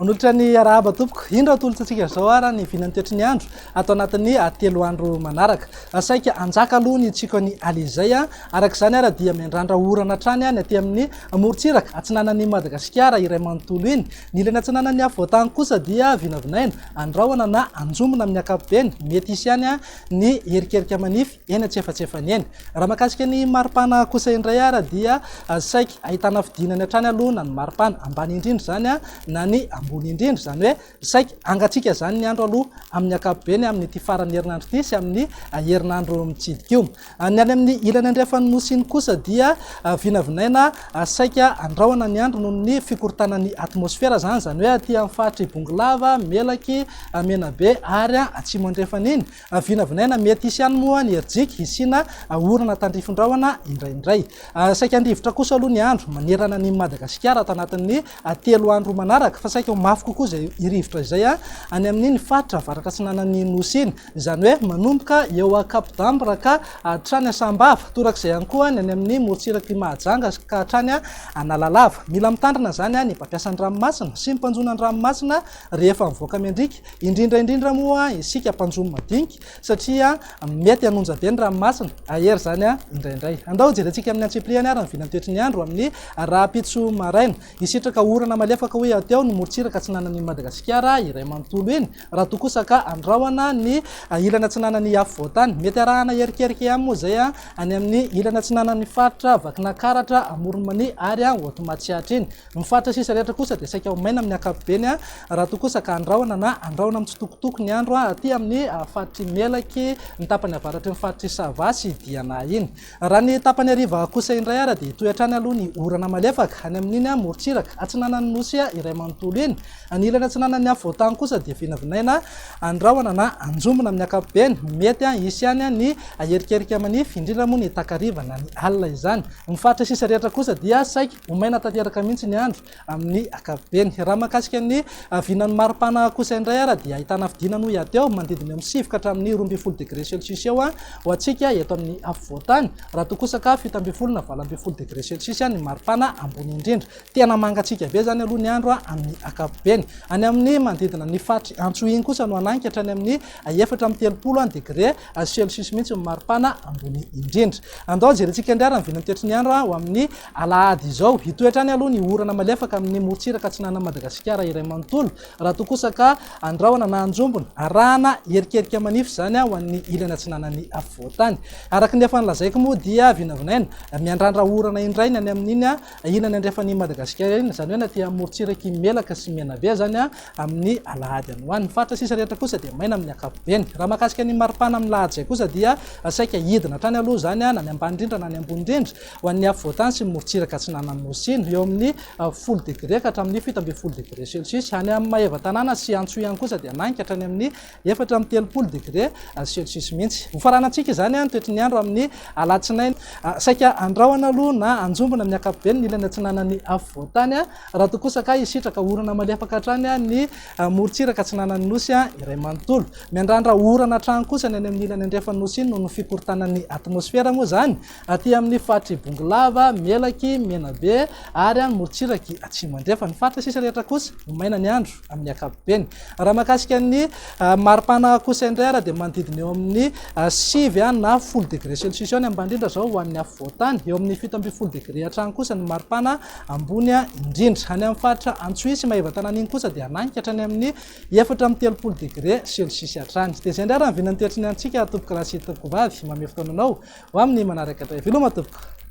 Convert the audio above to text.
Manolotra ny arahaba tompoko, indra tolotsika zao ara ny vinany toetry ny andro atao anatin'ny 3 andro manaraka. Saika anjaka aloha ny tsika ny alizay araka izany ara dia miandrandra orana trany ny aty amin'ny morontsiraka atsinanan'ny Madagasikara iray manontolo iny. Ny ilany atsinanan'ny avoatany kosa dia vinavinaina andrahoana na anjombona amin'ny ankapobeny, mety isy ihany ny herikerika manify eny antsefatsefany eny. Raha mahakasika ny maripana kosa indray ara dia saika ahitana fidinany hatrany aloha na ny maripana ambany indrindra zany na ny ambony indrindra, zany hoe saika angatsika zany ny andro aloha amin'ny ankapobeny amin'ity faran'ny herinandro ity sy amin'ny herinandro mitsidika io. Ny any amin'ny ilany andrefan'ny nosy iny kosa dia vinavinaina saika andrahoana ny andro noho ny fikorontanan'ny atmosfera zany, zany hoe aty amin'ny faritry Bongolava, Melaky, Menabe ary atsimo andrefan'iny vinavinaina mety isy ihany moa ny herijika isina orana tandrifondrahona indraindray. Saika andrivotra kosa aloha ny andro manerana ny Madagasikara ato anatin'ny 3 andro manaraka, fa saika mafy kokoa zay irivotra izay any amin'ny faritra avaratra atsinanan'ny nosy iny, zany hoe manomboka eo a Cap d'Ambre ka hatrany Sambava, torak'izay ihany koa ny any amin'ny morotsiraky Mahajanga ka hatrany Analalava. Mila mitandrina zany ny mpampiasan'ny ranomasina sy ny mpanjona ny ranomasina rehefa mivoaka miandrika, indrindra moa isika mpanjono madinika satria mety hanonja be ny ranomasina ahery zany indraindray. Andao jerentsika amin'ny antsipliany ary ny vinany toetry ny andro amin'ny rahampitso maraina, isitraka orana malefaka hoe ateo ny morotsiraka atsinanan'ny Madagasikara iray manontolo iny, raha toa kosa ka andrahoana ny ilana atsinanan'ny afovoantany, mety arahana herikerika ihany moa zay any amin'ny ilana atsinanan'ny faritra Vakinakaratra, Amoronmany ary Hoatomatsiatra iny. Ny faritra sisa rehetra kosa dia saika ho maina amin'ny ankapobeny raha toa kosa ka andrahoana na andrahoana mitsitokotoko ny andro aty amin'ny faritry Melaky, ny tapany avaratry ny faritry Sava sy Diana iny. Raha ny tapany ariva kosa indray ara dia toetrany aloha ny orana malefaka any amin'iny morotsiraka atsinanan'ny nosy iray manontolo iny. Ny ilana atsinanan'ny afovoantany kosa dia vinavinaina andrahoana na anjombona amin'ny ankapobeny, mety isy ihany ny herikerika manify indrindra moa ny takariva na ny alina izany. Ny faritra sisa rehetra kosa dia saika ho maina tanteraka mihitsy ny andro amin'ny ankapobeny. Raha mahakasika ny vinan'ny maripana kosa indray ara dia ahitana fidinany hoy ateo manodidina amin'ny 7 ka hatramin'ny 12 degré celsius eo ho antsika eto amin'ny afovoantany, raha toa kosa ka 17 na 20 degré celsius ny maripana ambony indrindra. Tena mangatsika be zany aloha ny andro amin'ny ankapobeny. Any amin'ny manodidina ny faritry Antsohiny kosa no ananika hatrany amin'ny 4 degré celsius mihitsy ny maripana ambony indrindra. Andao jerentsika indray ny vinany toetry ny andro ho amin'ny alahady izao, hitoetrany aloha ny orana malefaka amin'ny morotsiraka atsinanan'ny Madagasikara iray manontolo, raha toa kosa ka andrahoana na anjombona arahana herikerika manify zany ho an'ny ilana atsinanan'ny afovoantany. Araka ny efa nilazaiko moa dia vinavinaina miandrandra orana indray ny any amin'iny ilany andrefan'ny Madagasikara iny, zany hoe na tia morotsiraky Melaka sy Menabe zany amin'ny alahady any hoany. Ny faritra sisa rehetra kosa dia maina amin'ny ankapobeny. Raha mahakasika ny maripana amin'ny lahady zay kosa dia saika hidina hatrany aloha zany na ny ambany indrindra na ny ambony indrindra ho an'ny afovoantany sy morotsiraka atsinanan'ny nosy iny, eo amin'ny 10 degré ka hatramin'ny 17 degré celsius. Any amin'ny Mahevatanana sy Antsohiany kosa dia ananika hatrany amin'ny 4 degré celsius mihitsy. Ho faranantsika zany ny toetry ny andro amin'ny alatsinainy, saika andrahoana aloha na anjombona amin'ny ankapobeny ny ilana atsinanan'ny afovoantany, raha toa kosa ka isitraka orana malefaka hatrany ny morotsiraka atsinanan'ny nosy iray manontolo. Miandrandra orana hatrany kosa ny any amin'ny ilany andrefan'ny nosy iny noho ny fikorontanan'ny atmosfera moa zany aty amin'ny faritry Bongolava, Melaky, Menabe ary morotsiraky atsimo andrefa. Ny faritra sisa rehetra kosa ho maina ny andro amin'ny ankapobeny. Raha mahakasika ny maripana kosa indray ara dia manodidina eo amin'ny 7 na 10 degré celsius ny ambany indrindra zao ho an'ny afovoantany, eo amin'ny 17 degré hatrany kosa ny maripana ambony indrindra. Any amin'ny faritra Antsohihy sy Mahevatanana iny kosa dia ananika hatrany amin'ny 4 degré celsius hatrany. Dia zay indray raha ny vinany toetry ny antsika tompoko raha sy tompoko vavy mamefy taonanao ho amin'ny manaraka indray. Veloma tompoko.